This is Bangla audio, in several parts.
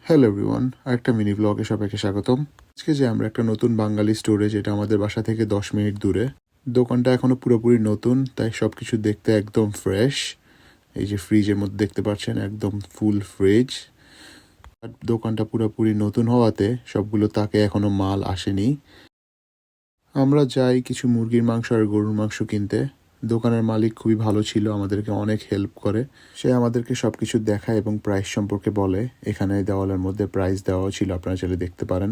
হ্যালো এভরিওয়ান, আরেকটা মিনি ব্লগে সবাইকে স্বাগতম। আজকে যে আমরা একটা নতুন বাঙালি স্টোরে, যেটা আমাদের বাসা থেকে 10 মিনিট দূরে। দোকানটা এখনো পুরোপুরি নতুন, তাই সবকিছু দেখতে একদম ফ্রেশ। এই যে ফ্রিজের মধ্যে দেখতে পাচ্ছেন, একদম ফুল ফ্রিজ। আর দোকানটা পুরোপুরি নতুন হওয়াতে সবগুলো তাকে এখনো মাল আসেনি। আমরা যাই কিছু মুরগির মাংস আর গরুর মাংস কিনতে। দোকানের মালিক খুবই ভালো ছিল, আমাদেরকে অনেক হেল্প করে। সে আমাদেরকে সবকিছু দেখায় এবং প্রাইস সম্পর্কে বলে। এখানে দেওয়ালের মধ্যে প্রাইস দেওয়াও ছিল, আপনারা চাইলে দেখতে পারেন।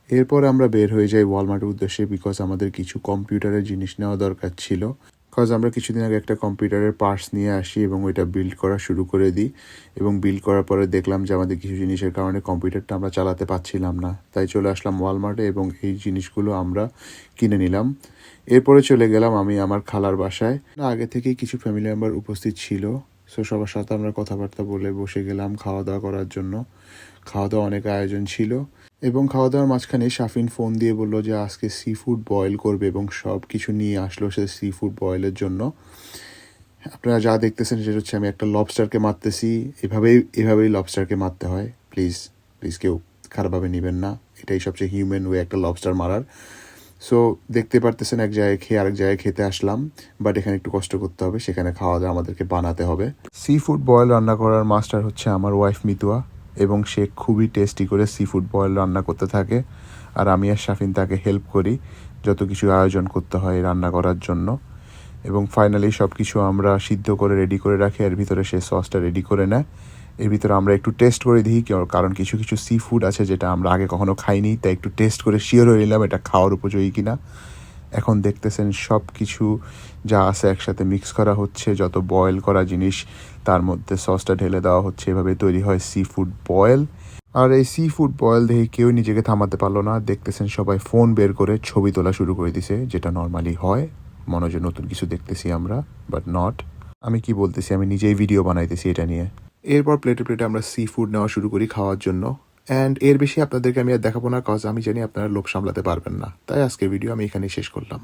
এরপর আমরা বের হয়ে যাই ওয়ালমার্টের উদ্দেশ্যে, বিকজ আমাদের কিছু কম্পিউটারের জিনিস নেওয়া দরকার ছিল। বিকজ আমরা কিছুদিন আগে একটা কম্পিউটারের পার্টস নিয়ে আসি এবং ওইটা বিল্ড করা শুরু করে দিই। এবং বিল্ড করার পরে দেখলাম যে আমাদের কিছু জিনিসের কারণে কম্পিউটারটা আমরা চালাতে পারছিলাম না, তাই চলে আসলাম ওয়ালমার্টে এবং এই জিনিসগুলো আমরা কিনে নিলাম। এরপরে চলে গেলাম আমি আমার খালার বাসায়। আগে থেকেই কিছু ফ্যামিলি মেম্বার উপস্থিত ছিল, সো সবার সাথে আমরা কথাবার্তা বলে বসে গেলাম খাওয়া দাওয়া করার জন্য। খাওয়া দাওয়া অনেক আয়োজন ছিল এবং খাওয়া দাওয়ার মাঝখানে শাফিন ফোন দিয়ে বলল যে আজকে সি ফুড বয়েল করবে এবং সব কিছু নিয়ে আসলো সে সি ফুড বয়েলের জন্য। আপনারা যা দেখতেছেন সেটা হচ্ছে আমি একটা লবস্টারকে মারতেছি। এভাবেই লবস্টারকে মারতে হয়। প্লিজ প্লিজ কেউ খারাপভাবে নেবেন না, এটাই সবচেয়ে হিউম্যান ওয়ে একটা লবস্টার মারার। সো দেখতে পারতেছেন, এক জায়গায় খেয়ে আরেক জায়গায় খেতে আসলাম, বাট এখানে একটু কষ্ট করতে হবে, সেখানে খাওয়া দাওয়া আমাদেরকে বানাতে হবে। সি ফুড বয়েল রান্না করার মাস্টার হচ্ছে আমার ওয়াইফ মিতুয়া, এবং সে খুবই টেস্টি করে সি ফুড বয়েল রান্না করতে থাকে। আর আমি আর শাফিন তাকে হেল্প করি যত কিছু আয়োজন করতে হয় রান্না করার জন্য। এবং ফাইনালি সব কিছু আমরা সিদ্ধ করে রেডি করে রাখি, এর ভিতরে সে সসটা রেডি করে নেয়। এর ভিতরে আমরা একটু টেস্ট করে দিই, কারণ কিছু কিছু সি ফুড আছে যেটা আমরা আগে কখনো খাইনি, তাই একটু টেস্ট করে শিওর হয়ে নিলাম এটা খাওয়ার উপযোগী কিনা। এখন দেখতেছেন সব কিছু যা আছে একসাথে মিক্স করা হচ্ছে, যত বয়েল করা জিনিস তার মধ্যে সসটা ঢেলে দেওয়া হচ্ছে। এভাবে তৈরি হয় সি ফুড বয়েল। আর এই সি ফুড বয়েল দেখে কেউ নিজেকে থামাতে পারলো না। দেখতেছেন সবাই ফোন বের করে ছবি তোলা শুরু করে দিছে, যেটা নর্মালি হয়। মনে হয় নতুন কিছু দেখতেছি আমরা, বাট নট। আমি কি বলতেছি, আমি নিজেই ভিডিও বানাইতেছি এটা নিয়ে। এরপর প্লেটে প্লেটে আমরা সি ফুড নেওয়া শুরু করি খাওয়ার জন্য। অ্যান্ড এর বেশি আপনাদেরকে আমি আর দেখাবো না, কজ আমি জানি আপনারা লোভ সামলাতে পারবেন না। তাই আজকের ভিডিও আমি এখানেই শেষ করলাম।